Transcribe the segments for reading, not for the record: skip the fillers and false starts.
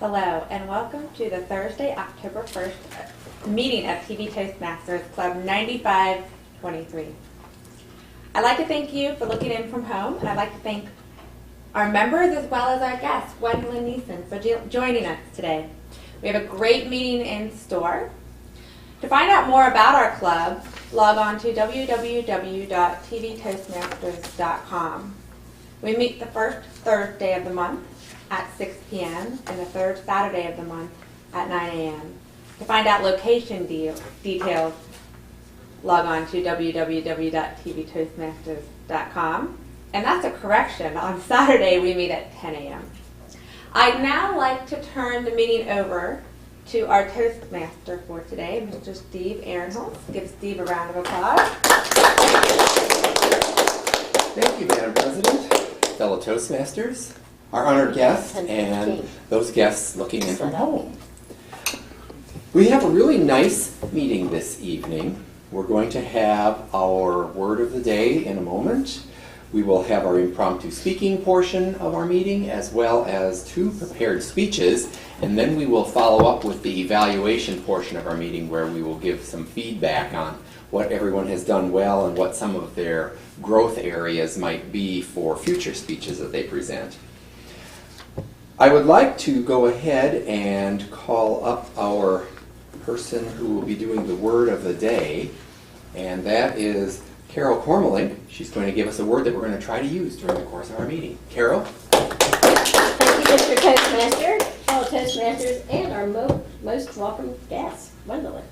Hello, and welcome to the Thursday, October 1st meeting of TV Toastmasters Club 9523. I'd like to thank you for looking in from home, and I'd like to thank our members as well as our guest, Gwendolyn Neeson, for joining us today. We have a great meeting in store. To find out more about our club, log on to www.tvtoastmasters.com. We meet the first Thursday of the month at 6 p.m. and the third Saturday of the month at 9 a.m. To find out location details, log on to www.tvtoastmasters.com. And that's a correction. On Saturday, we meet at 10 a.m. I'd now like to turn the meeting over to our Toastmaster for today, Mr. Steve Ehrenholz. Give Steve a round of applause. Thank you, Madam President, fellow Toastmasters, our honored guests, and those guests looking in from home. We have a really nice meeting this evening. We're going to have our word of the day in a moment. We will have our impromptu speaking portion of our meeting, as well as 2 prepared speeches, and then we will follow up with the evaluation portion of our meeting, where we will give some feedback on what everyone has done well and what some of their growth areas might be for future speeches that they present. I would like to go ahead and call up our person who will be doing the word of the day, and that is Carol Cormelink. She's going to give us a word that we're going to try to use during the course of our meeting. Carol? Thank you, Mr. Toastmaster, fellow Toastmasters, and our most welcome guest, Gwendolyn.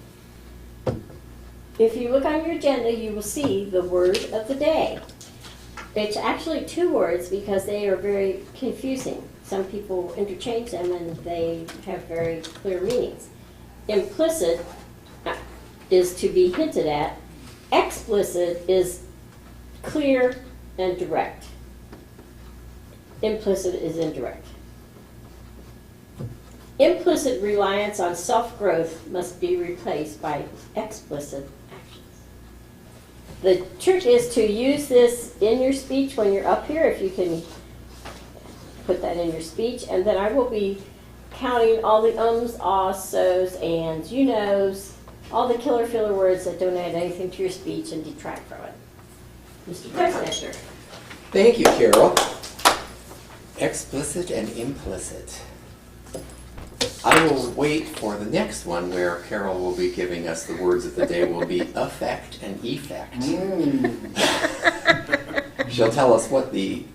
If you look on your agenda, you will see the word of the day. It's actually 2 words because they are very confusing. Some people interchange them and they have very clear meanings. Implicit is to be hinted at. Explicit is clear and direct. Implicit is indirect. Implicit reliance on self-growth must be replaced by explicit actions. The trick is to use this in your speech when you're up here, if you can put that in your speech, and then I will be counting all the ums, ahs, so's, ands, you knows, all the killer filler words that don't add anything to your speech and detract from it. Mr. Toastmaster. Thank you, Carol. Explicit and implicit. I will wait for the next one, where Carol will be giving us the words of the day will be affect and effect. She'll tell us what the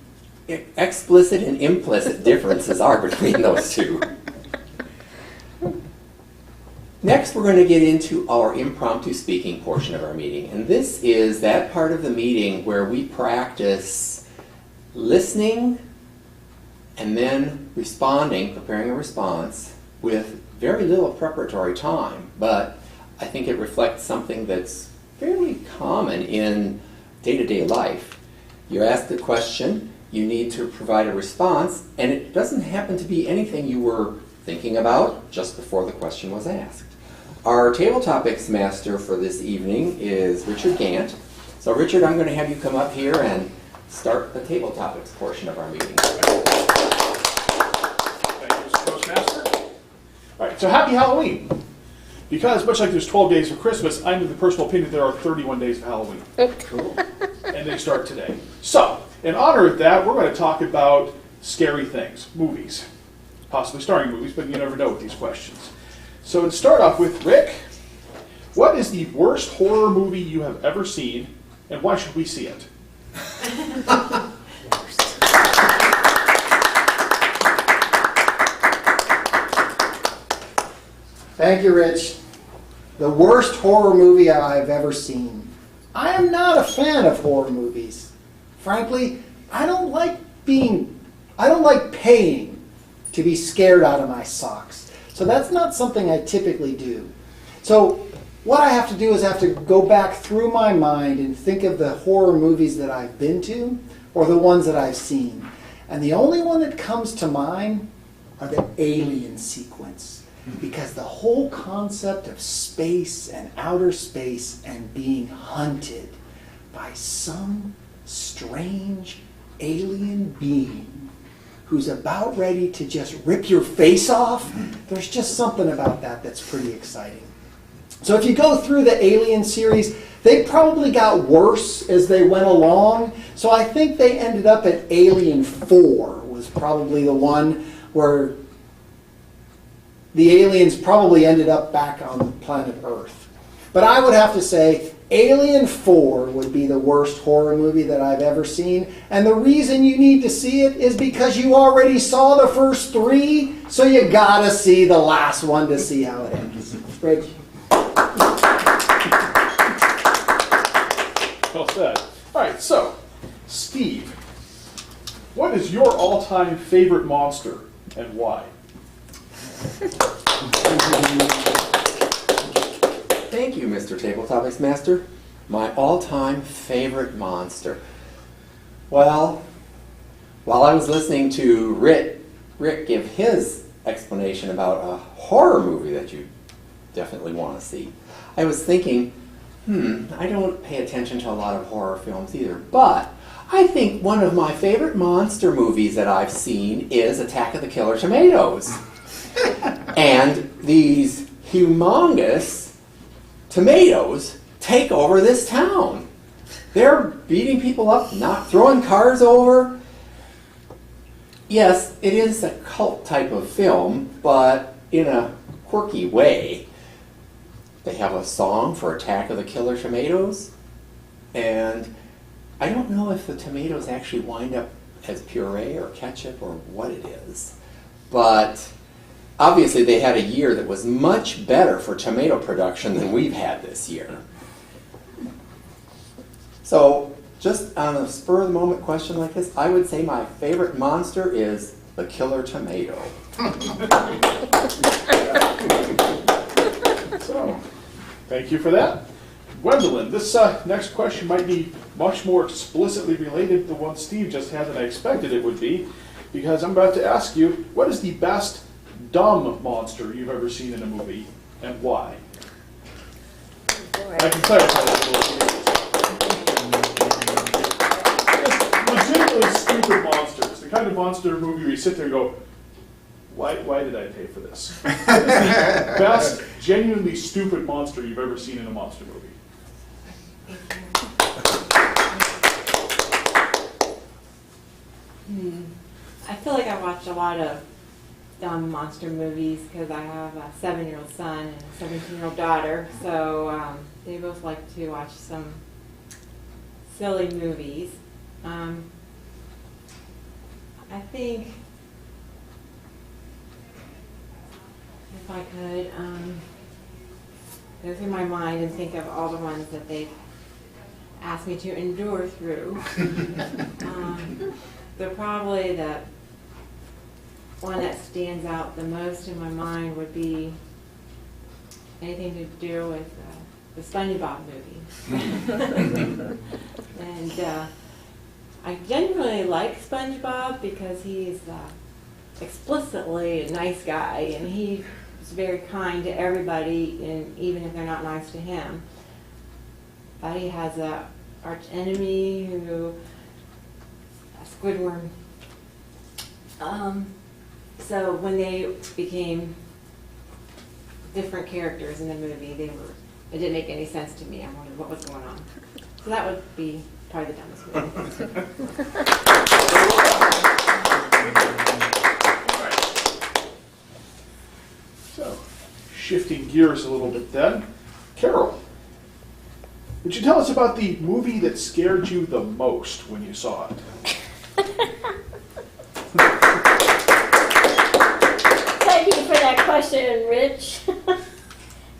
explicit and implicit differences are between those 2. Next, we're going to get into our impromptu speaking portion of our meeting. And this is that part of the meeting where we practice listening and then responding, preparing a response, with very little preparatory time. But I think it reflects something that's fairly common in day-to-day life. You ask the question, you need to provide a response, and it doesn't happen to be anything you were thinking about just before the question was asked. Our table topics master for this evening is Richard Gant. So Richard, I'm going to have you come up here and start the table topics portion of our meeting. Thank you, Mr. Toastmaster. All right, so happy Halloween. Because much like there's 12 days of Christmas, I'm of the personal opinion there are 31 days of Halloween. Cool. And they start today. So, in honor of that, we're going to talk about scary things, movies. Possibly starring movies, but you never know with these questions. So to start off with, Rick, what is the worst horror movie you have ever seen, and why should we see it? Thank you, Rich. The worst horror movie I've ever seen. I am not a fan of horror movies. Frankly, I don't like paying to be scared out of my socks. So that's not something I typically do. So what I have to do is I have to go back through my mind and think of the horror movies that I've been to or the ones that I've seen. And the only one that comes to mind are the alien sequence. Because the whole concept of space and outer space and being hunted by some strange alien being who's about ready to just rip your face off, there's just something about that that's pretty exciting. So if you go through the Alien series, they probably got worse as they went along. So I think they ended up at Alien 4 was probably the one where the aliens probably ended up back on planet Earth. But I would have to say Alien 4 would be the worst horror movie that I've ever seen. And the reason you need to see it is because you already saw the first 3, so you gotta see the last one to see how it ends. Rich? Well said. All right, so, Steve, what is your all-time favorite monster and why? Thank you, Mr. Tabletop Master. My all-time favorite monster. Well, while I was listening to Rick give his explanation about a horror movie that you definitely want to see, I was thinking, I don't pay attention to a lot of horror films either, but I think one of my favorite monster movies that I've seen is Attack of the Killer Tomatoes. And these humongous tomatoes take over this town. They're beating people up, not throwing cars over. Yes, it is a cult type of film, but in a quirky way. They have a song for Attack of the Killer Tomatoes, and I don't know if the tomatoes actually wind up as puree or ketchup or what it is, but obviously they had a year that was much better for tomato production than we've had this year. So, just on a spur-of-the-moment question like this, I would say my favorite monster is the killer tomato. So, thank you for that. Gwendolyn, this next question might be much more explicitly related to the one Steve just had than I expected it would be, because I'm about to ask you, what is the best dumb monster you've ever seen in a movie, and why? I can clarify that a little bit. Legitimately stupid monsters. The kind of monster movie where you sit there and go, why did I pay for this? What is the best, genuinely stupid monster you've ever seen in a monster movie? I feel like I watch a lot of dumb monster movies because I have a 7-year-old son and a 17-year-old daughter, so they both like to watch some silly movies. I think if I could go through my mind and think of all the ones that they've asked me to endure through, they're probably the one that stands out the most in my mind would be anything to do with the SpongeBob movie. And I genuinely like SpongeBob because he's explicitly a nice guy, and he's very kind to everybody, and even if they're not nice to him. But he has a arch enemy who, Squidward. So when they became different characters in the movie, it didn't make any sense to me. I wondered what was going on. So that would be probably the dumbest movie. So, shifting gears a little bit then, Carol, would you tell us about the movie that scared you the most when you saw it? Thank you for that question, Rich.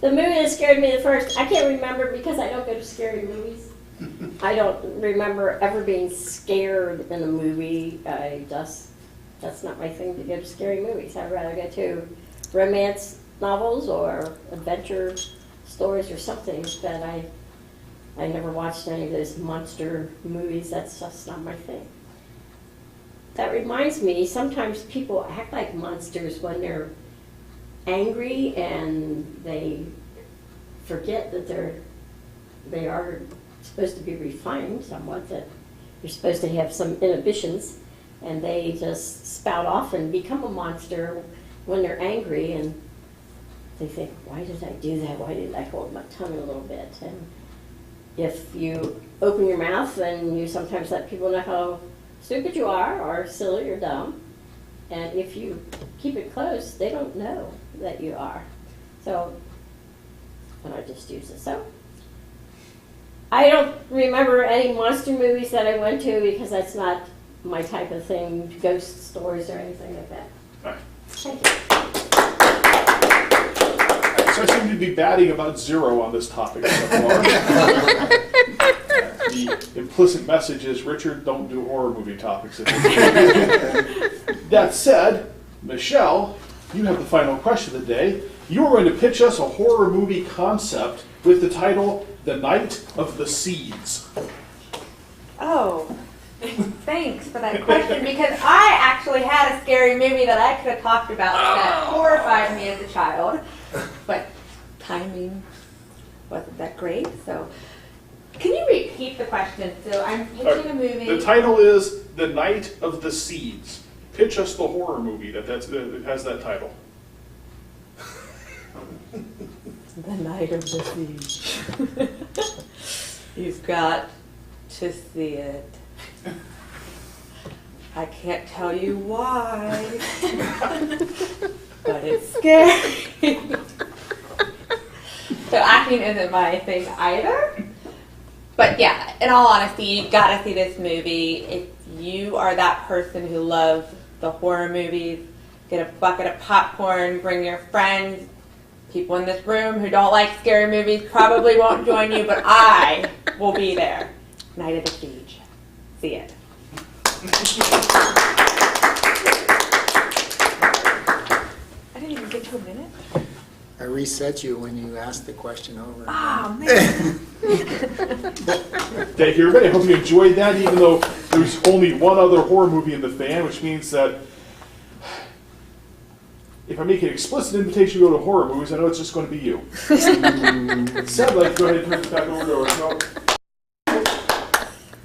The movie that scared me the first, I can't remember because I don't go to scary movies. I don't remember ever being scared in a movie. That's not my thing to go to scary movies. I'd rather go to romance novels or adventure stories or something, but I never watched any of those monster movies. That's just not my thing. That reminds me, sometimes people act like monsters when they're angry and they forget that they are supposed to be refined somewhat, that you're supposed to have some inhibitions. and they just spout off and become a monster when they're angry, and they think, why did I do that? Why did I hold my tongue a little bit? And if you open your mouth, and you sometimes let people know how stupid you are, or silly or dumb, and if you keep it closed, they don't know that you are. So, and I just use it. So, I don't remember any monster movies that I went to because that's not my type of thing, ghost stories or anything like that. All right. Thank you. So I seem to be batting about 0 on this topic so far. The implicit message is, Richard, don't do horror movie topics. That said, Michelle, you have the final question of the day. You are going to pitch us a horror movie concept with the title, The Night of the Seeds. Oh, thanks for that question, because I actually had a scary movie that I could have talked about that horrified me as a child, but timing wasn't that great. So, can you repeat the question? So I'm pitching a movie. The title is The Night of the Seeds. Pitch us the horror movie that has that title. The Night of the Siege. You've got to see it. I can't tell you why, but it's scary. So acting isn't my thing either. But yeah, in all honesty, you've got to see this movie. If you are that person who loves the horror movies, get a bucket of popcorn, bring your friends. People in this room who don't like scary movies probably won't join you, but I will be there. Night of the Siege. See it. I didn't even get to a minute. I reset you when you asked the question over. Oh, man. Thank you, everybody. I hope you enjoyed that, even though there's only one other horror movie in the fan, which means that if I make an explicit invitation to go to horror movies, I know it's just going to be you. Said, like, go ahead and turn it back over to us. No.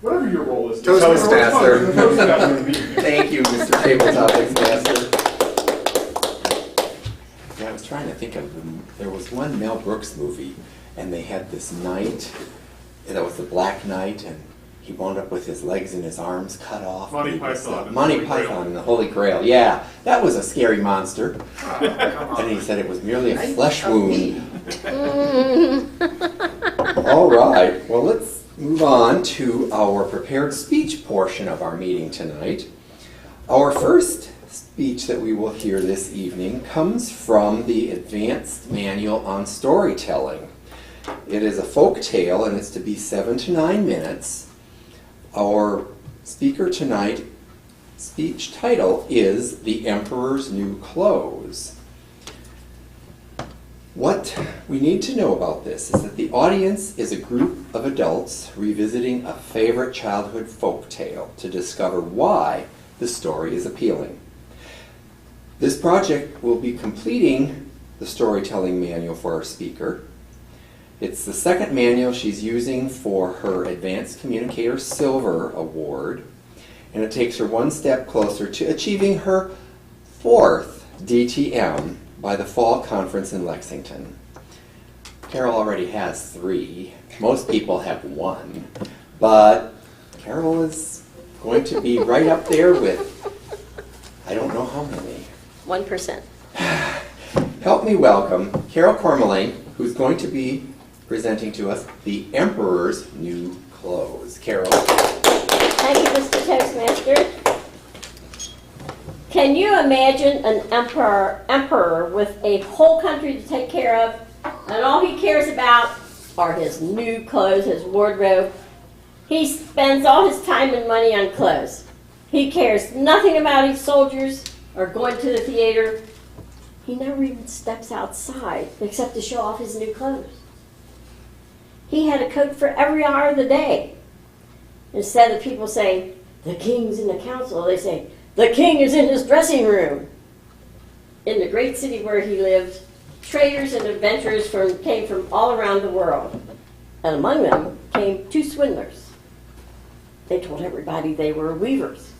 Whatever your role is. Toastmaster. Toastmaster. Thank you, Mr. Tabletop Master. Yeah, I was trying to think of them. There was one Mel Brooks movie, and they had this knight. That was the Black Knight, and he wound up with his legs and his arms cut off. Monty Python. Monty Python and the Holy Grail. Yeah, that was a scary monster. And he said it was merely a flesh wound. All right, well, let's move on to our prepared speech portion of our meeting tonight. Our first speech that we will hear this evening comes from the Advanced Manual on Storytelling. It is a folk tale, and it's to be 7 to 9 minutes. Our speaker tonight, speech title is The Emperor's New Clothes. What we need to know about this is that the audience is a group of adults revisiting a favorite childhood folk tale to discover why the story is appealing. This project will be completing the storytelling manual for our speaker. It's the second manual she's using for her Advanced Communicator Silver Award, and it takes her one step closer to achieving her 4th DTM by the fall conference in Lexington. Carol already has 3. Most people have 1, but Carol is going to be right up there with, I don't know how many. 1%. Help me welcome Carol Cormeling, who's going to be presenting to us The Emperor's New Clothes. Carol. Thank you, Mr. Toastmaster. Can you imagine an emperor with a whole country to take care of, and all he cares about are his new clothes, his wardrobe? He spends all his time and money on clothes. He cares nothing about his soldiers or going to the theater. He never even steps outside except to show off his new clothes. He had a coat for every hour of the day. Instead of people saying, the king's in the council, they say, the king is in his dressing room. In the great city where he lived, traders and adventurers came from all around the world. And among them came 2 swindlers. They told everybody they were weavers.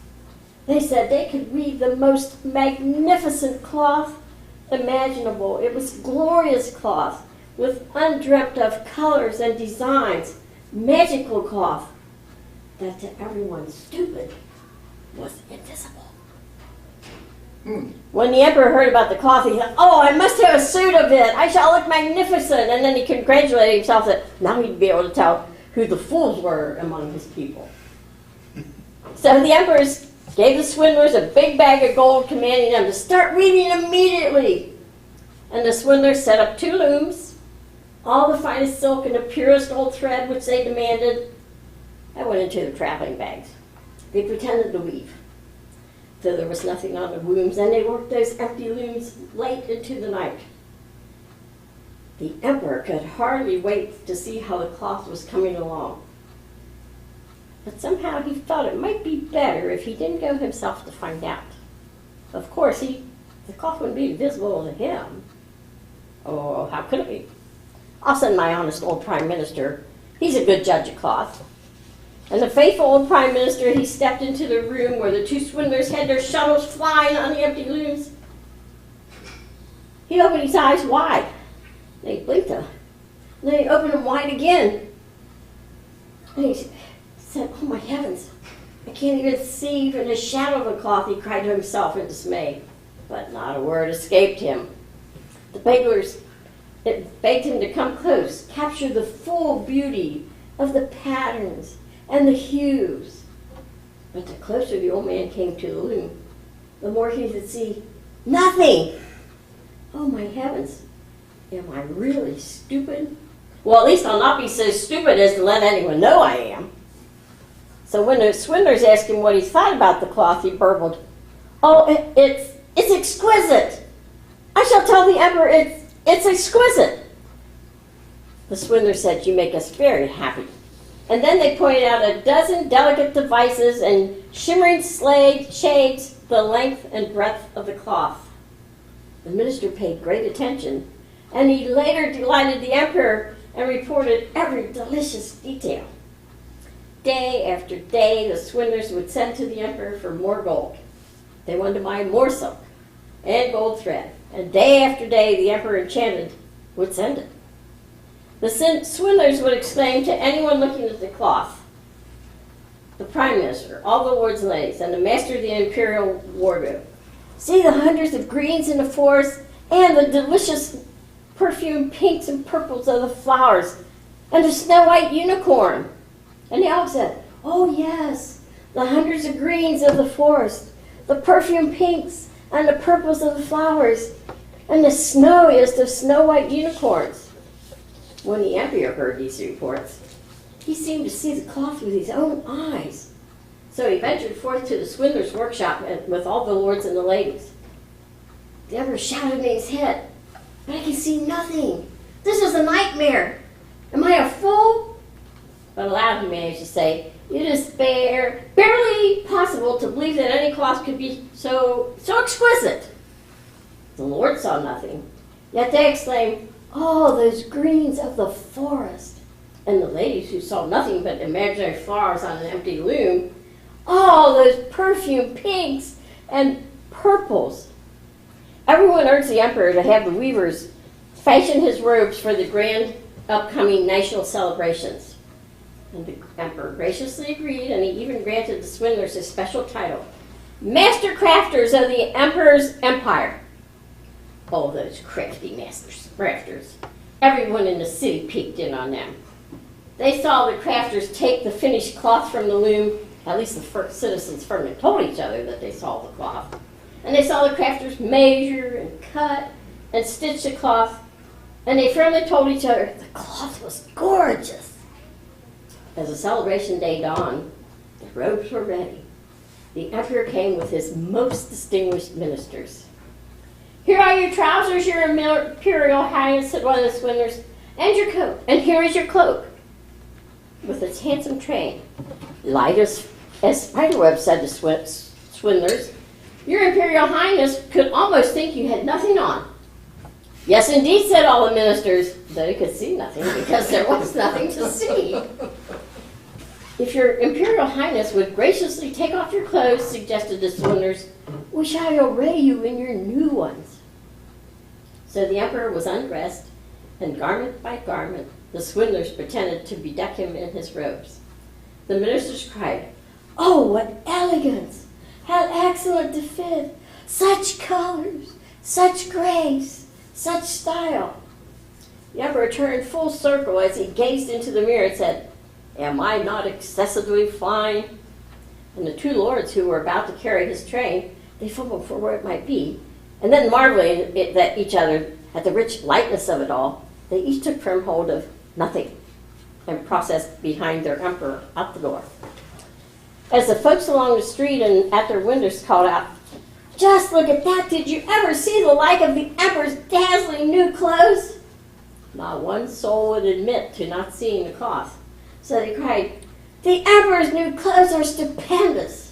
They said they could weave the most magnificent cloth imaginable. It was glorious cloth with undreamt of colors and designs, magical cloth that to everyone stupid was invisible. When the emperor heard about the cloth, he thought, "Oh, I must have a suit of it. I shall look magnificent." And then he congratulated himself that now he'd be able to tell who the fools were among his people. So the emperor gave the swindlers a big bag of gold, commanding them to start weaving immediately. And the swindlers set up 2 looms, all the finest silk and the purest gold thread which they demanded. That went into the traveling bags. They pretended to weave, though there was nothing on the looms, and they worked those empty looms late into the night. The emperor could hardly wait to see how the cloth was coming along. But somehow he thought it might be better if he didn't go himself to find out. Of course, the cloth wouldn't be visible to him. Oh, how could it be? I'll send my honest old prime minister. He's a good judge of cloth. And the faithful old prime minister, he stepped into the room where the 2 swindlers had their shuttles flying on the empty looms. He opened his eyes wide. They blinked them. Then he opened them wide again. And he said, "Oh my heavens, I can't even see even a shadow of a cloth," he cried to himself in dismay. But not a word escaped him. The beggars begged him to come close, capture the full beauty of the patterns and the hues. But the closer the old man came to the loom, the more he could see nothing. Oh my heavens, am I really stupid? Well, at least I'll not be so stupid as to let anyone know I am. So when the swindlers asked him what he thought about the cloth, he burbled, "Oh, it's exquisite. I shall tell the emperor it's exquisite." The swindler said, "You make us very happy." And then they pointed out a dozen delicate devices and shimmering shades the length and breadth of the cloth. The minister paid great attention, and he later delighted the emperor and reported every delicious detail. Day after day, the swindlers would send to the emperor for more gold. They wanted to buy more silk and gold thread, and day after day, the emperor, enchanted, would send it. The swindlers would exclaim to anyone looking at the cloth, the prime minister, all the lords and ladies, and the master of the imperial wardrobe, "See the hundreds of greens in the forest and the delicious perfumed pinks and purples of the flowers and the snow white unicorn." And they all said, "Oh yes, the hundreds of greens of the forest, the perfumed pinks and the purples of the flowers, and the snowiest of snow white unicorns." When the emperor heard these reports, he seemed to see the cloth with his own eyes. So he ventured forth to the swindler's workshop with all the lords and the ladies. The emperor shouted in his head, "But I can see nothing. This is a nightmare. Am I a fool?" But aloud he managed to say, "It is barely possible to believe that any cloth could be so exquisite." The lords saw nothing, yet they exclaimed, "Oh, those greens of the forest." And the ladies, who saw nothing but imaginary flowers on an empty loom, "Oh, those perfumed pinks and purples." Everyone urged the emperor to have the weavers fashion his robes for the grand upcoming national celebrations. And the emperor graciously agreed, and he even granted the swindlers a special title, Master Crafters of the Emperor's Empire. Oh, those crafty masters, crafters. Everyone in the city peeked in on them. They saw the crafters take the finished cloth from the loom. At least the first citizens firmly told each other that they saw the cloth. And they saw the crafters measure and cut and stitch the cloth. And they firmly told each other the cloth was gorgeous. As the celebration day dawned, the robes were ready. The emperor came with his most distinguished ministers. "Here are your trousers, your imperial highness," said one of the swindlers, "and your coat, and here is your cloak." With its handsome train, light as spiderwebs, said the swindlers, "Your imperial highness could almost think you had nothing on." "Yes, indeed," said all the ministers, though they could see nothing because there was nothing to see. If your Imperial Highness would graciously take off your clothes, suggested the swindlers, we shall array you in your new ones. So the emperor was undressed, and garment by garment, the swindlers pretended to bedeck him in his robes. The ministers cried, "Oh, what elegance! How excellent to fit! Such colors, such grace, such style!" The emperor turned full circle as he gazed into the mirror and said, "Am I not excessively fine?" And the two lords who were about to carry his train, they fumbled for where it might be, and then marveling at each other at the rich lightness of it all, they each took firm hold of nothing and processed behind their emperor out the door. As the folks along the street and at their windows called out, "Just look at that! Did you ever see the like of the emperor's dazzling new clothes?" Not one soul would admit to not seeing the cloth. So they cried, "The emperor's new clothes are stupendous."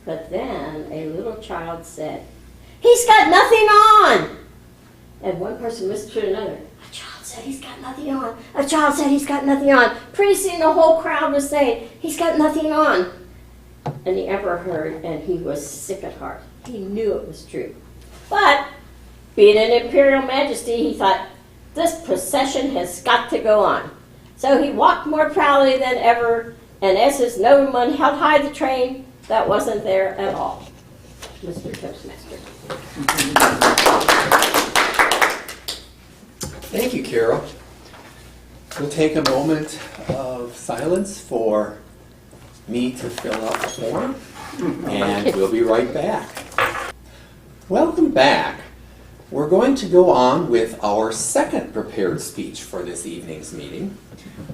But then a little child said, "He's got nothing on!" And one person whispered to another, "A child said he's got nothing on. A child said he's got nothing on." Pretty soon the whole crowd was saying, "He's got nothing on." And the emperor heard, and he was sick at heart. He knew it was true. But, being an imperial majesty, he thought, this procession has got to go on. So he walked more proudly than ever, and as his nobleman held high the train, that wasn't there at all. Mr. Toastmaster. Thank you, Carol. We'll take a moment of silence for me to fill out the form, and we'll be right back. Welcome back. We're going to go on with our second prepared speech for this evening's meeting.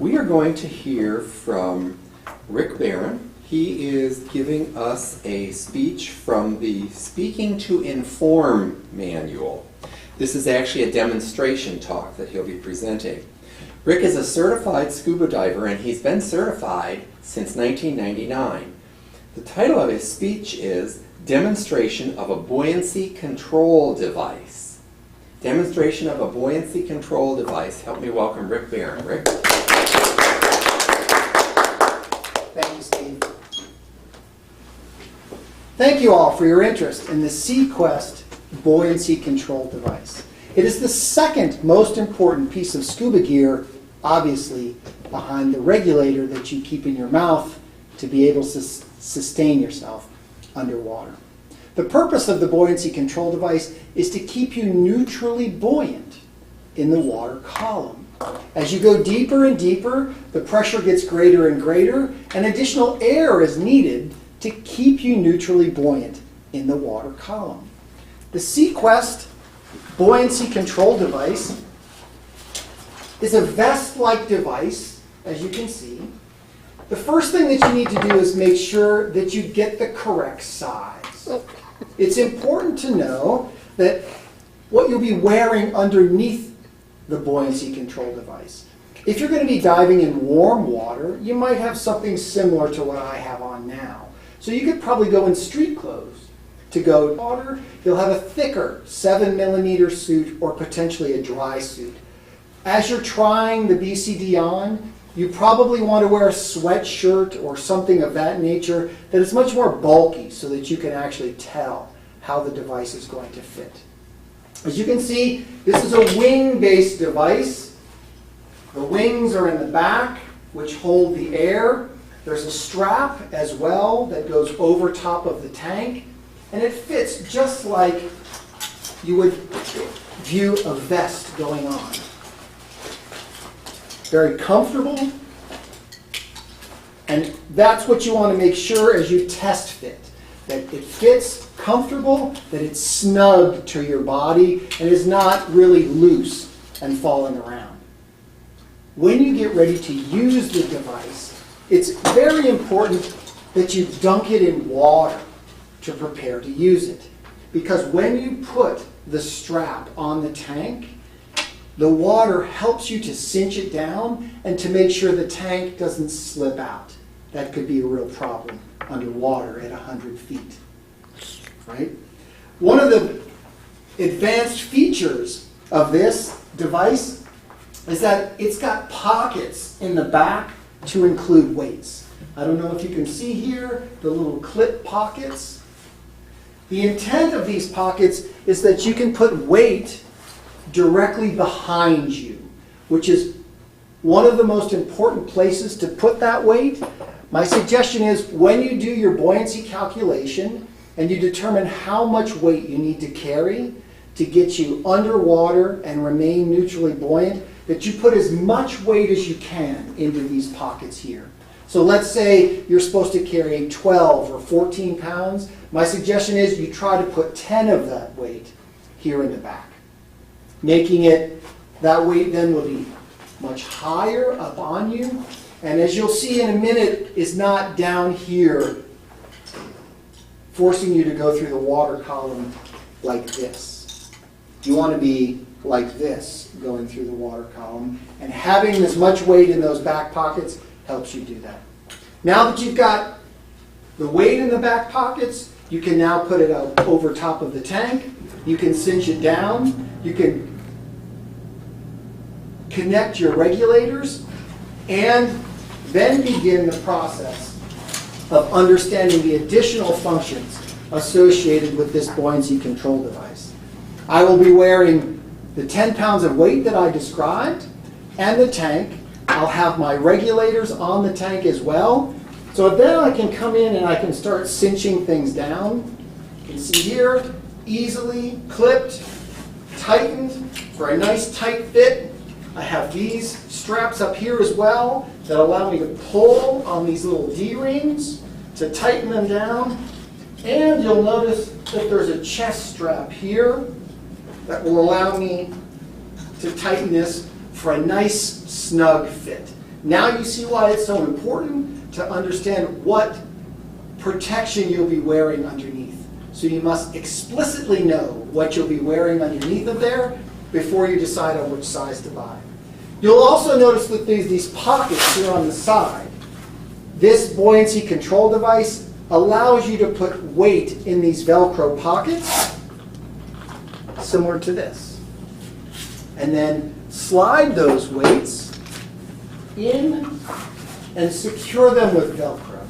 We are going to hear from Rick Barron. He is giving us a speech from the Speaking to Inform manual. This is actually a demonstration talk that he'll be presenting. Rick is a certified scuba diver, and he's been certified since 1999. The title of his speech is Demonstration of a Buoyancy Control Device. Demonstration of a buoyancy control device. Help me welcome Rick Barron. Rick? Thank you, Steve. Thank you all for your interest in the SeaQuest buoyancy control device. It is the second most important piece of scuba gear, obviously, behind the regulator that you keep in your mouth to be able to sustain yourself underwater. The purpose of the buoyancy control device is to keep you neutrally buoyant in the water column. As you go deeper and deeper, the pressure gets greater and greater, and additional air is needed to keep you neutrally buoyant in the water column. The SeaQuest buoyancy control device is a vest-like device, as you can see. The first thing that you need to do is make sure that you get the correct size. It's important to know that what you'll be wearing underneath the buoyancy control device. If you're going to be diving in warm water, you might have something similar to what I have on now. So you could probably go in street clothes. To go water, you'll have a thicker 7mm suit or potentially a dry suit. As you're trying the BCD on, you probably want to wear a sweatshirt or something of that nature that is much more bulky so that you can actually tell how the device is going to fit. As you can see, this is a wing-based device. The wings are in the back, which hold the air. There's a strap as well that goes over top of the tank, and it fits just like you would view a vest going on. Very comfortable, and that's what you want to make sure as you test fit, that it fits comfortable, that it's snug to your body, and is not really loose and falling around. When you get ready to use the device, it's very important that you dunk it in water to prepare to use it, because when you put the strap on the tank, the water helps you to cinch it down and to make sure the tank doesn't slip out. That could be a real problem underwater at 100 feet. Right? One of the advanced features of this device is that it's got pockets in the back to include weights. I don't know if you can see here the little clip pockets. The intent of these pockets is that you can put weight directly behind you, which is one of the most important places to put that weight. My suggestion is when you do your buoyancy calculation and you determine how much weight you need to carry to get you underwater and remain neutrally buoyant, that you put as much weight as you can into these pockets here. So let's say you're supposed to carry 12 or 14 pounds. My suggestion is you try to put 10 of that weight here in the back. Making it, that weight then will be much higher up on you. And as you'll see in a minute, is not down here, forcing you to go through the water column like this. You want to be like this, going through the water column. And having as much weight in those back pockets helps you do that. Now that you've got the weight in the back pockets, you can now put it out over top of the tank. You can cinch it down. You can connect your regulators and then begin the process of understanding the additional functions associated with this buoyancy control device. I will be wearing the 10 pounds of weight that I described and the tank. I'll have my regulators on the tank as well. So then I can come in and I can start cinching things down. You can see here, easily clipped, tightened for a nice tight fit. I have these straps up here as well that allow me to pull on these little D-rings to tighten them down. And you'll notice that there's a chest strap here that will allow me to tighten this for a nice snug fit. Now you see why it's so important to understand what protection you'll be wearing underneath. So you must explicitly know what you'll be wearing underneath of there before you decide on which size to buy. You'll also notice that there's these pockets here on the side. This buoyancy control device allows you to put weight in these Velcro pockets, similar to this. And then slide those weights in and secure them with Velcro.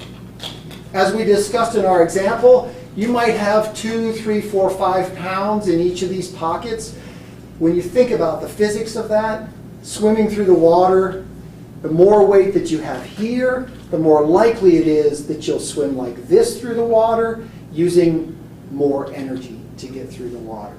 As we discussed in our example, you might have 2, 3, 4, 5 pounds in each of these pockets. When you think about the physics of that, swimming through the water, the more weight that you have here, the more likely it is that you'll swim like this through the water, using more energy to get through the water.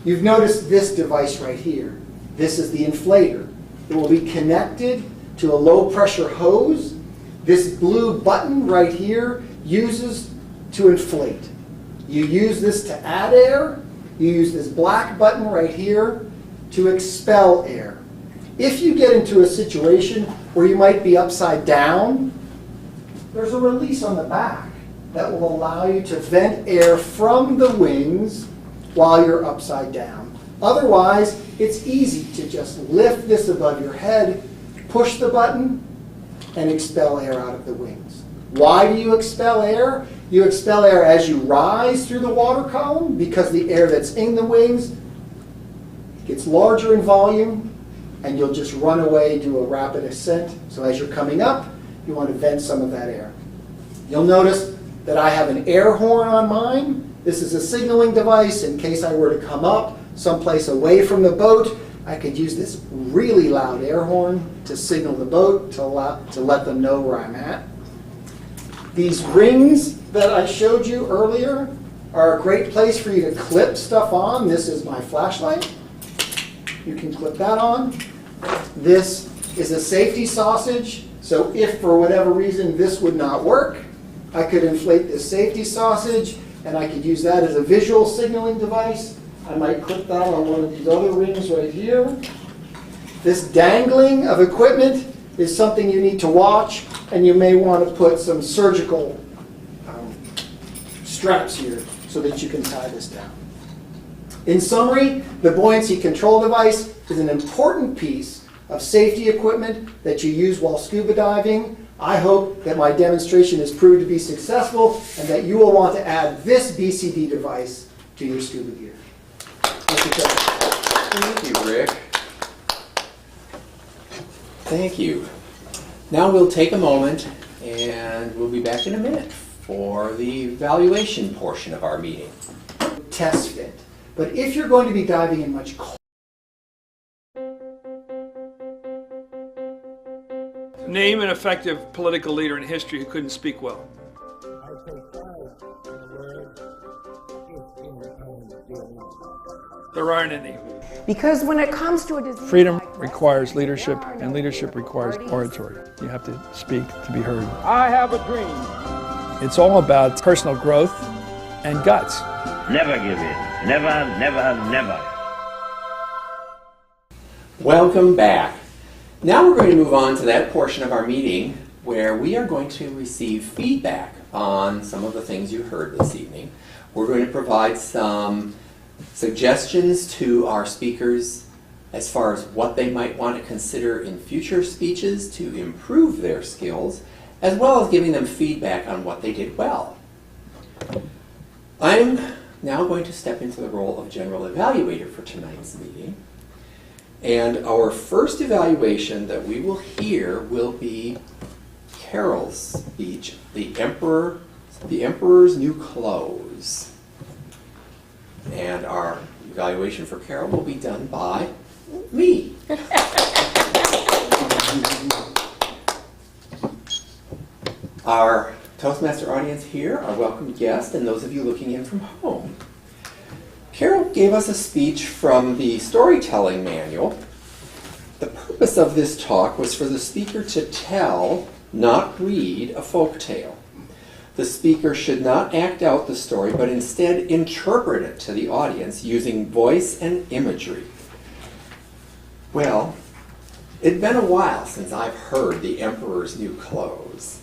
You've noticed this device right here. This is the inflator. It will be connected to a low pressure hose. This blue button right here uses to inflate. You use this to add air. You use this black button right here to expel air. If you get into a situation where you might be upside down, there's a release on the back that will allow you to vent air from the wings while you're upside down. Otherwise, it's easy to just lift this above your head, push the button, and expel air out of the wings. Why do you expel air? You expel air as you rise through the water column because the air that's in the wings gets larger in volume, and you'll just run away, do a rapid ascent. So as you're coming up, you want to vent some of that air. You'll notice that I have an air horn on mine. This is a signaling device in case I were to come up someplace away from the boat. I could use this really loud air horn to signal the boat to let them know where I'm at. These rings that I showed you earlier are a great place for you to clip stuff on. This is my flashlight. You can clip that on. This is a safety sausage, so if for whatever reason this would not work, I could inflate this safety sausage and I could use that as a visual signaling device. I might clip that on one of these other rings right here. This dangling of equipment is something you need to watch, and you may want to put some surgical straps here so that you can tie this down. In summary, the buoyancy control device is an important piece of safety equipment that you use while scuba diving. I hope that my demonstration has proved to be successful and that you will want to add this BCD device to your scuba gear. Thank you, Rick. Thank you. Now we'll take a moment and we'll be back in a minute for the evaluation portion of our meeting. Test fit. But if you're going to be diving in much Name an effective political leader in history who couldn't speak well. There aren't any. Because when it comes to a disease, Freedom requires leadership, and leadership requires oratory. You have to speak to be heard. I have a dream. It's all about personal growth and guts. Never give in. Never, never, never. Welcome back. Now we're going to move on to that portion of our meeting where we are going to receive feedback on some of the things you heard this evening. We're going to provide some suggestions to our speakers as far as what they might want to consider in future speeches to improve their skills, as well as giving them feedback on what they did well. I'm now going to step into the role of general evaluator for tonight's meeting. And our first evaluation that we will hear will be Carol's speech, The Emperor's New Clothes. And our evaluation for Carol will be done by me. Our Toastmaster audience here, our welcome guests, and those of you looking in from home. Carol gave us a speech from the storytelling manual. The purpose of this talk was for the speaker to tell, not read, a folk tale. The speaker should not act out the story, but instead interpret it to the audience using voice and imagery. Well, it'd been a while since I've heard The Emperor's New Clothes.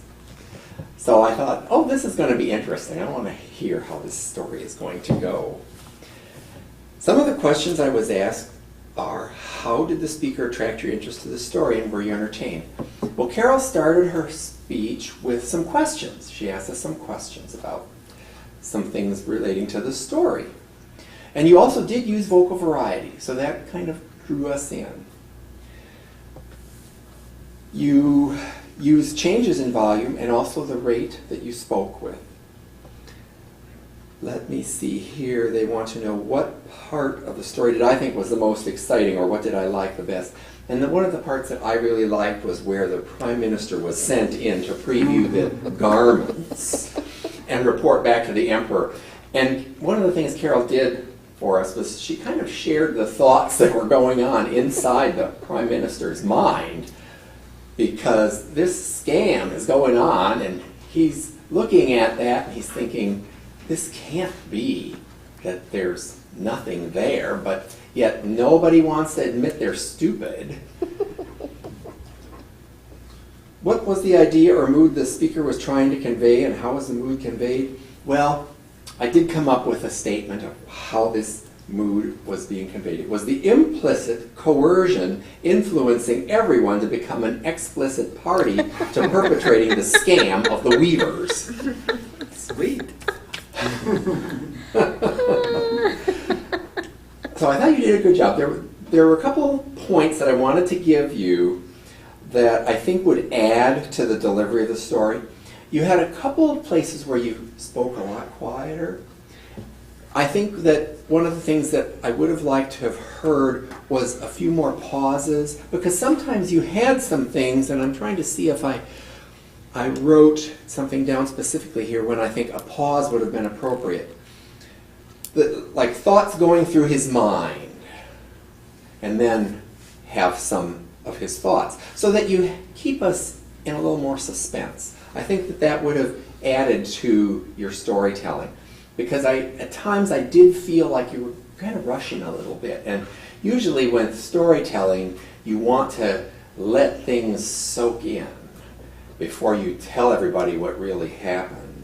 So I thought, oh, this is going to be interesting. I want to hear how this story is going to go. Some of the questions I was asked are, how did the speaker attract your interest to the story, and were you entertained? Well, Carol started her speech with some questions. She asked us some questions about some things relating to the story. And you also did use vocal variety, so that kind of drew us in. You used changes in volume and also the rate that you spoke with. Let me see here. They want to know what part of the story did I think was the most exciting, or what did I like the best. And one of the parts that I really liked was where the Prime Minister was sent in to preview the garments and report back to the Emperor. And one of the things Carol did for us was she kind of shared the thoughts that were going on inside the Prime Minister's mind, because this scam is going on and he's looking at that and he's thinking, this can't be that there's nothing there, but yet nobody wants to admit they're stupid. What was the idea or mood the speaker was trying to convey, and how was the mood conveyed? Well, I did come up with a statement of how this mood was being conveyed. It was the implicit coercion influencing everyone to become an explicit party to perpetrating the scam of the weavers. Sweet. So I thought you did a good job. There were a couple points that I wanted to give you that I think would add to the delivery of the story. You had a couple of places where you spoke a lot quieter. I think that one of the things that I would have liked to have heard was a few more pauses, because sometimes you had some things, and I'm trying to see if I wrote something down specifically here when I think a pause would have been appropriate. Like thoughts going through his mind, and then have some of his thoughts, so that you keep us in a little more suspense. I think that that would have added to your storytelling, because at times I did feel like you were kind of rushing a little bit, and usually with storytelling you want to let things soak in before you tell everybody what really happened.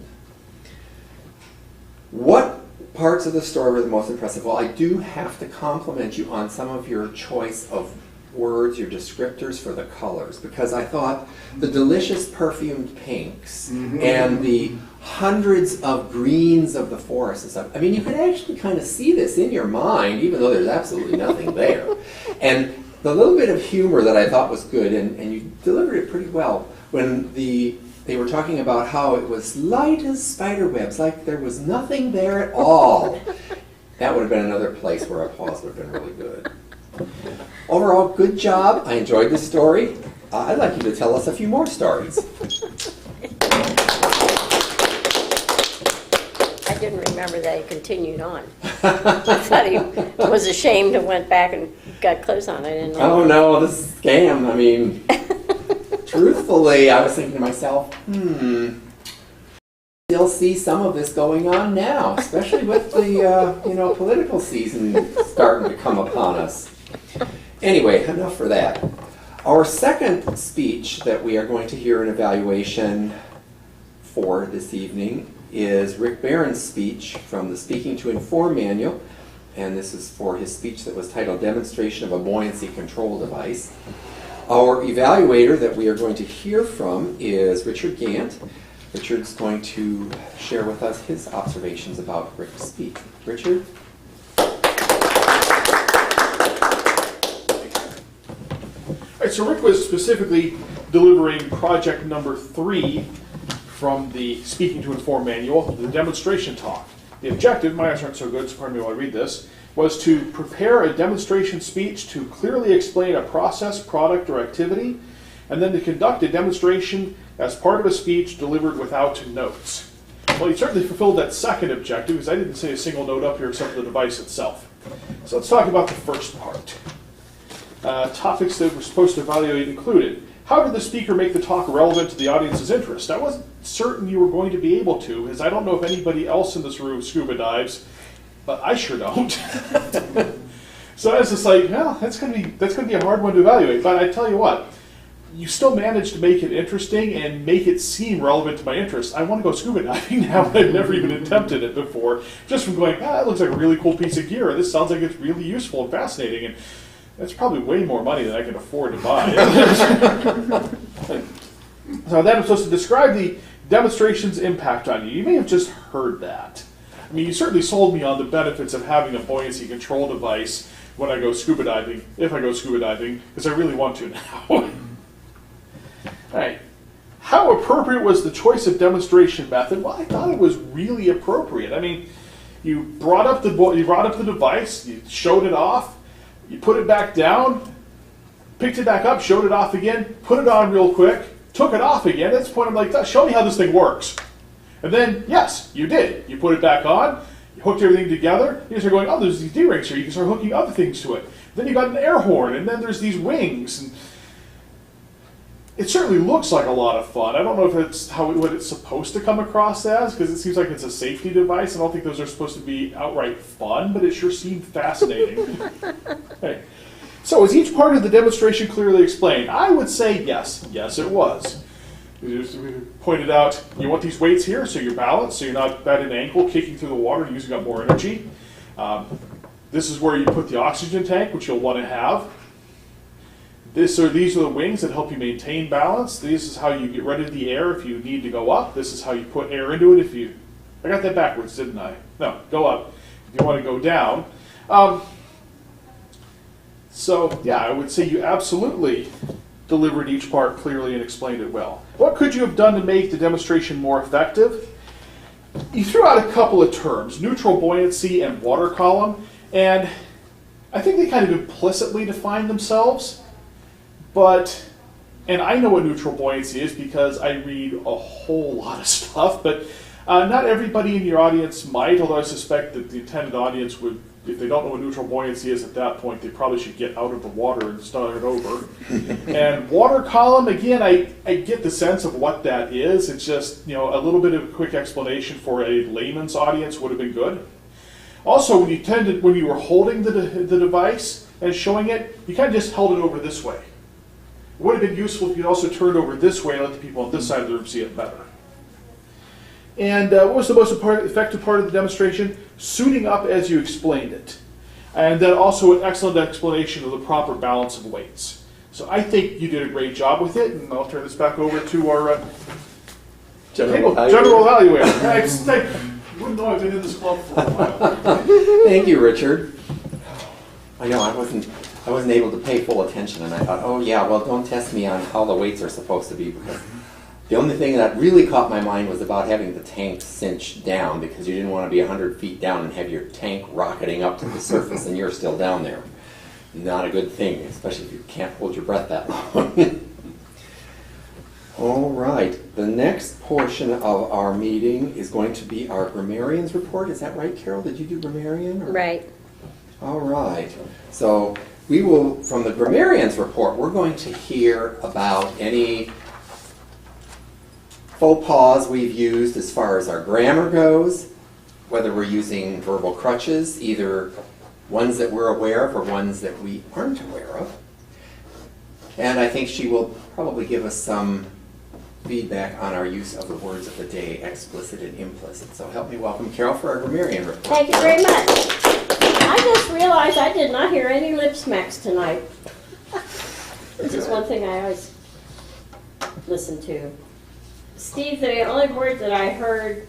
What parts of the story were the most impressive? Well, I do have to compliment you on some of your choice of words, your descriptors for the colors, because I thought the delicious perfumed pinks and the hundreds of greens of the forest and stuff, I mean, you could actually kind of see this in your mind, even though there's absolutely nothing there. And the little bit of humor that I thought was good, and you delivered it pretty well, when they were talking about how it was light as spider webs, like there was nothing there at all. That would have been another place where applause would have been really good. Overall, good job. I enjoyed the story. I'd like you to tell us a few more stories. I didn't remember that he continued on. I thought he was ashamed and went back and got clothes on. I didn't know. Oh no, this is a scam. I mean, truthfully, I was thinking to myself, still see some of this going on now, especially with the political season starting to come upon us. Anyway, enough for that. Our second speech that we are going to hear an evaluation for this evening is Rick Barron's speech from the Speaking to Inform manual, and this is for his speech that was titled Demonstration of a Buoyancy Control Device. Our evaluator that we are going to hear from is Richard Gant. Richard's going to share with us his observations about Rick's speech. Richard? All right, so Rick was specifically delivering project number 3 from the Speaking to Inform manual, the demonstration talk. The objective, my eyes aren't so good, so pardon me while I read this, was to prepare a demonstration speech to clearly explain a process, product, or activity, and then to conduct a demonstration as part of a speech delivered without notes. Well, he certainly fulfilled that second objective, because I didn't say a single note up here except for the device itself. So let's talk about the first part. Topics that we're supposed to evaluate included: how did the speaker make the talk relevant to the audience's interest? I wasn't certain you were going to be able to, because I don't know if anybody else in this room scuba dives, but I sure don't. So I was just like, well, that's gonna be a hard one to evaluate. But I tell you what, you still managed to make it interesting and make it seem relevant to my interests. I want to go scuba diving now. I've never even attempted it before. Just from going, that looks like a really cool piece of gear. This sounds like it's really useful and fascinating. And that's probably way more money than I can afford to buy. So then I'm supposed to describe the demonstration's impact on you. You may have just heard that. I mean, you certainly sold me on the benefits of having a buoyancy control device when I go scuba diving, if I go scuba diving, because I really want to now. All right. How appropriate was the choice of demonstration method? Well, I thought it was really appropriate. I mean, you brought up the device, you showed it off, you put it back down, picked it back up, showed it off again, put it on real quick, took it off again. At this point, I'm like, show me how this thing works. And then, yes, you did. You put it back on, you hooked everything together, you start going, oh, there's these D-rings here. You can start hooking other things to it. Then you got an air horn, and then there's these wings. And it certainly looks like a lot of fun. I don't know if it's what it's supposed to come across as, because it seems like it's a safety device. I don't think those are supposed to be outright fun, but it sure seemed fascinating. Okay. So is each part of the demonstration clearly explained? I would say yes. Yes, it was. We pointed out, you want these weights here so you're balanced, so you're not at an ankle kicking through the water and using up more energy. This is where you put the oxygen tank, which you'll want to have. These are the wings that help you maintain balance. This is how you get rid of the air if you need to go up. This is how you put air into it if you... I got that backwards, didn't I? No, go up if you want to go down. So, yeah, I would say you absolutely delivered each part clearly and explained it well. What could you have done to make the demonstration more effective? You threw out a couple of terms, neutral buoyancy and water column, and I think they kind of implicitly define themselves. And I know what neutral buoyancy is because I read a whole lot of stuff, but not everybody in your audience might, although I suspect that the intended audience would, if they don't know what neutral buoyancy is at that point, they probably should get out of the water and start over. And water column, again, I get the sense of what that is. It's just, a little bit of a quick explanation for a layman's audience would have been good. Also, when you were holding the device and showing it, you kind of just held it over this way. It would have been useful if you'd also turned over this way and let the people on this side of the room see it better. And what was the most effective part of the demonstration? Suiting up as you explained it. And then also an excellent explanation of the proper balance of weights. So I think you did a great job with it, and I'll turn this back over to our general evaluator. I wouldn't know I've been in this club for a while. Thank you, Richard. I know I wasn't I wasn't able to pay full attention, and I thought, oh yeah, well, don't test me on how the weights are supposed to be, because the only thing that really caught my mind was about having the tank cinched down, because you didn't want to be 100 feet down and have your tank rocketing up to the surface and you're still down there. Not a good thing, especially if you can't hold your breath that long. All right, the next portion of our meeting is going to be our grammarian's report. Is that right, Carol? Did you do grammarian? Or? Right. All right. So we will, from the grammarian's report, we're going to hear about any faux pas we've used as far as our grammar goes, whether we're using verbal crutches, either ones that we're aware of or ones that we aren't aware of. And I think she will probably give us some feedback on our use of the words of the day, explicit and implicit. So help me welcome Carol for our grammarian report. Thank you very much. I just realized I did not hear any lip smacks tonight. Which is one thing I always listen to. Steve, the only word that I heard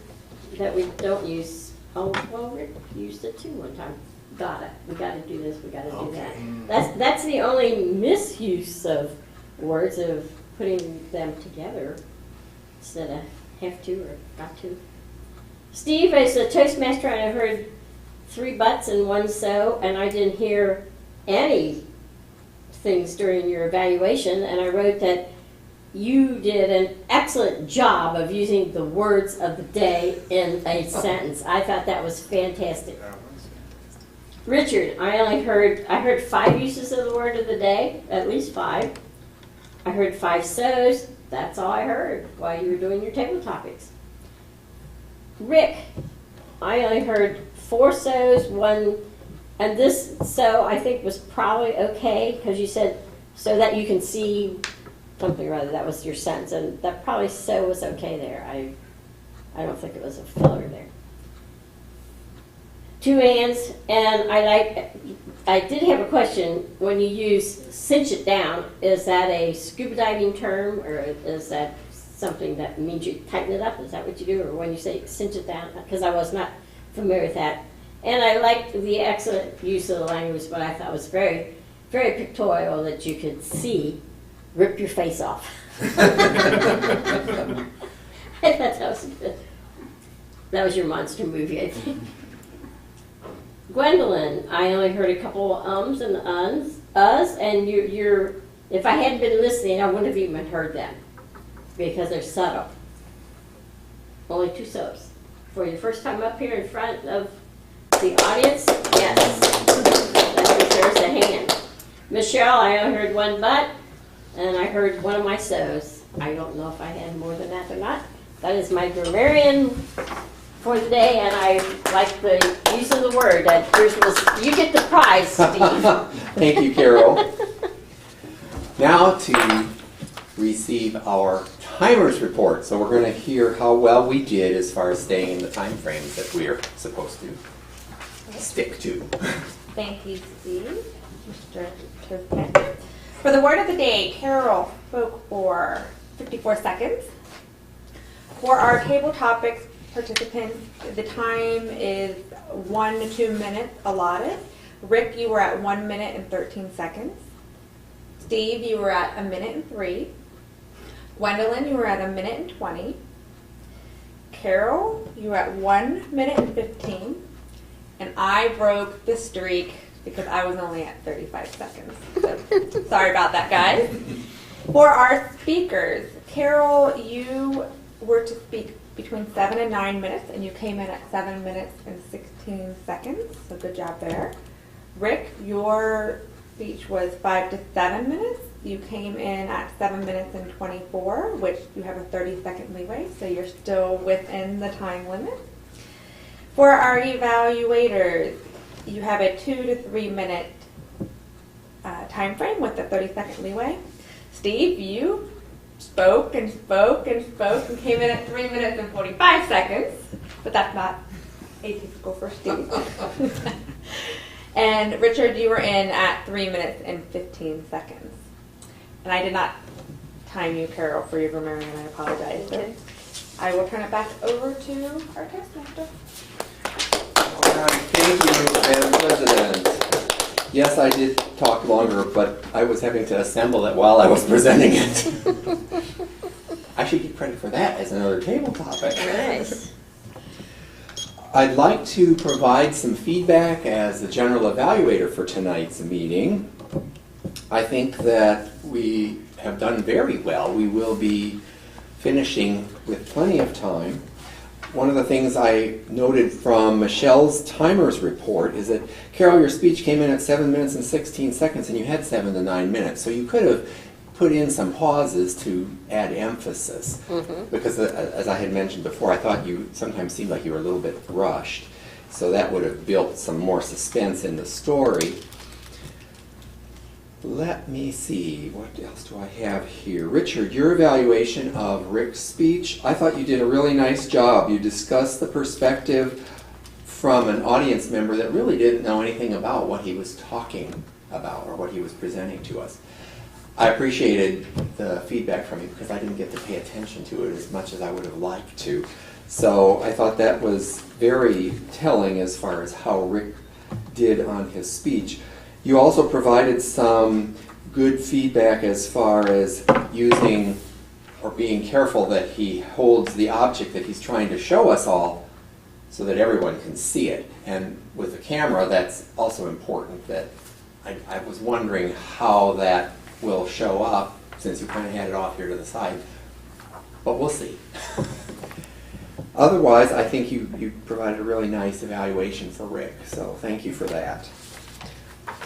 that we don't use, oh, well, Rick used it too one time. Got it. We got to do this, we got to do that. That's the only misuse of words, of putting them together instead of have to or got to. Steve, as a Toastmaster, I heard 3 buts and 1 so, and I didn't hear any things during your evaluation, and I wrote that you did an excellent job of using the words of the day in a sentence. I thought that was fantastic. Richard, I heard 5 uses of the word of the day, at least 5. I heard 5 so's. That's all I heard while you were doing your table topics. Rick, I only heard 4 so's, 1, and this so I think was probably okay, because you said so that you can see something or other. That was your sentence, and that probably so was okay there. I don't think it was a filler there. 2 ands, and I did have a question. When you use cinch it down, is that a scuba diving term, or is that something that means you tighten it up? Is that what you do? Or when you say cinch it down? Because I was not familiar with that. And I liked the excellent use of the language, but I thought it was very, very pictorial, that you could see, rip your face off. I thought that was your monster movie, I think. Gwendolyn, I only heard a couple of ums and uhs, and you're, if I hadn't been listening, I wouldn't have even heard them, because they're subtle. Only 2 so's. For your first time up here in front of the audience, yes, that deserves a hand. Michelle, I only heard 1 but, and I heard 1 of my so's. I don't know if I had more than that or not. That is my grammarian for the day, and I like the use of the word. You get the prize, Steve. Thank you, Carol. Now to receive our timer's report. So we're going to hear how well we did as far as staying in the time frames that we're supposed to stick to. Thank you, Steve. Mr. Toastmaster. For the word of the day, Carol spoke for 54 seconds. For our table topics participants, the time is 1 to 2 minutes allotted. Rick, you were at 1 minute and 13 seconds. Steve, you were at 1 minute and 3. Gwendolyn, you were at 1 minute and 20. Carol, you were at 1 minute and 15. And I broke the streak because I was only at 35 seconds. So, sorry about that, guys. For our speakers, Carol, you were to speak between 7 and 9 minutes, and you came in at 7 minutes and 16 seconds, so good job there. Rick, your speech was 5 to 7 minutes. You came in at 7 minutes and 24, which you have a 30-second leeway, so you're still within the time limit. For our evaluators, you have a 2 to 3 minute time frame with a 30-second leeway. Steve, you spoke and spoke and spoke and came in at 3 minutes and 45 seconds, but that's not atypical for Steve. And Richard, you were in at 3 minutes and 15 seconds. And I did not time you, Carol, for your grammarian. I apologize. Okay. I will turn it back over to our Toastmaster. All right, thank you, Madam President. Yes, I did talk longer, but I was having to assemble it while I was presenting it. I should get credit for that as another table topic. Nice. I'd like to provide some feedback as the general evaluator for tonight's meeting. I think that we have done very well. We will be finishing with plenty of time. One of the things I noted from Michelle's timers report is that, Carol, your speech came in at 7 minutes and 16 seconds and you had 7 to 9 minutes. So you could have put in some pauses to add emphasis. Because as I had mentioned before, I thought you sometimes seemed like you were a little bit rushed. So that would have built some more suspense in the story. Let me see, what else do I have here? Richard, your evaluation of Rick's speech, I thought you did a really nice job. You discussed the perspective from an audience member that really didn't know anything about what he was talking about or what he was presenting to us. I appreciated the feedback from you because I didn't get to pay attention to it as much as I would have liked to. So I thought that was very telling as far as how Rick did on his speech. You also provided some good feedback as far as using or being careful that he holds the object that he's trying to show us all so that everyone can see it. And with the camera, that's also important. That I was wondering how that will show up since you kind of had it off here to the side. But we'll see. Otherwise, I think you provided a really nice evaluation for Rick, so thank you for that.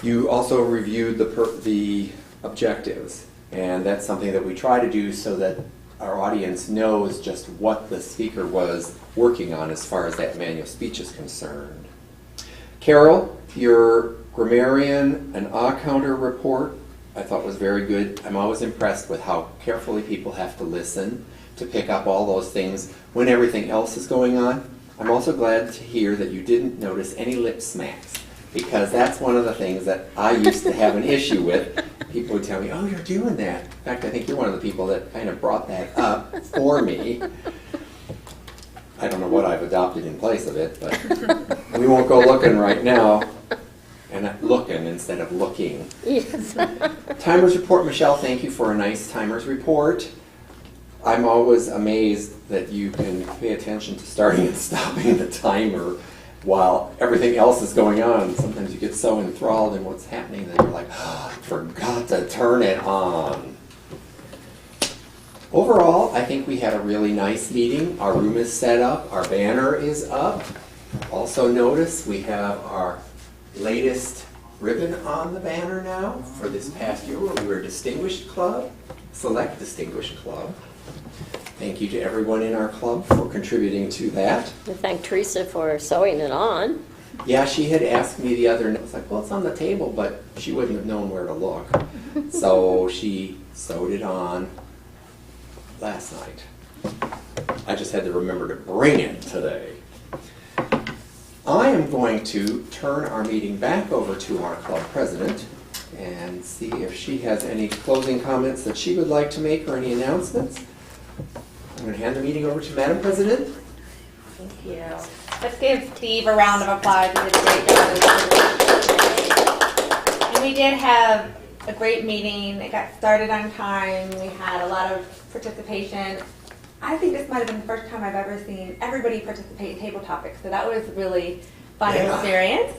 You also reviewed the objectives, and that's something that we try to do so that our audience knows just what the speaker was working on as far as that manual speech is concerned. Carol, your grammarian and counter report I thought was very good. I'm always impressed with how carefully people have to listen to pick up all those things when everything else is going on. I'm also glad to hear that you didn't notice any lip smacks, because that's one of the things that I used to have an issue with. People would tell me, oh, you're doing that. In fact, I think you're one of the people that kind of brought that up for me. I don't know what I've adopted in place of it, but we won't go looking right now. And looking instead of looking. Yes. Timers report, Michelle, thank you for a nice timers report. I'm always amazed that you can pay attention to starting and stopping the timer while everything else is going on. Sometimes you get so enthralled in what's happening that you're like, oh, I forgot to turn it on. Overall, I think we had a really nice meeting. Our room is set up. Our banner is up. Also notice we have our latest ribbon on the banner now for this past year where we were a Distinguished Club, Select Distinguished Club. Thank you to everyone in our club for contributing to that. I thank Teresa for sewing it on. Yeah, she had asked me the other night, I was like, well, it's on the table, but she wouldn't have known where to look. So she sewed it on last night. I just had to remember to bring it today. I am going to turn our meeting back over to our club president and see if she has any closing comments that she would like to make or any announcements. I'm going to hand the meeting over to Madam President. Thank you. Let's give Steve a round of applause. He did a great job. And we did have a great meeting. It got started on time. We had a lot of participation. I think this might have been the first time I've ever seen everybody participate in table topics, so that was a really fun experience.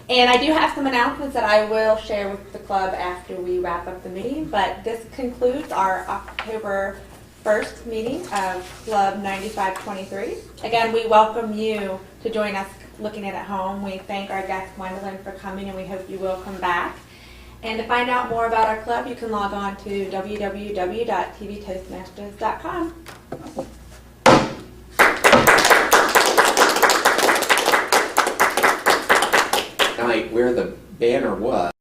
And I do have some announcements that I will share with the club after we wrap up the meeting, but this concludes our October 1st meeting of Club 9523. Again, we welcome you to join us looking at home. We thank our guest Gwendolyn for coming, and we hope you will come back. And to find out more about our club, you can log on to www.tvtoastmasters.com. Tonight, where the banner was,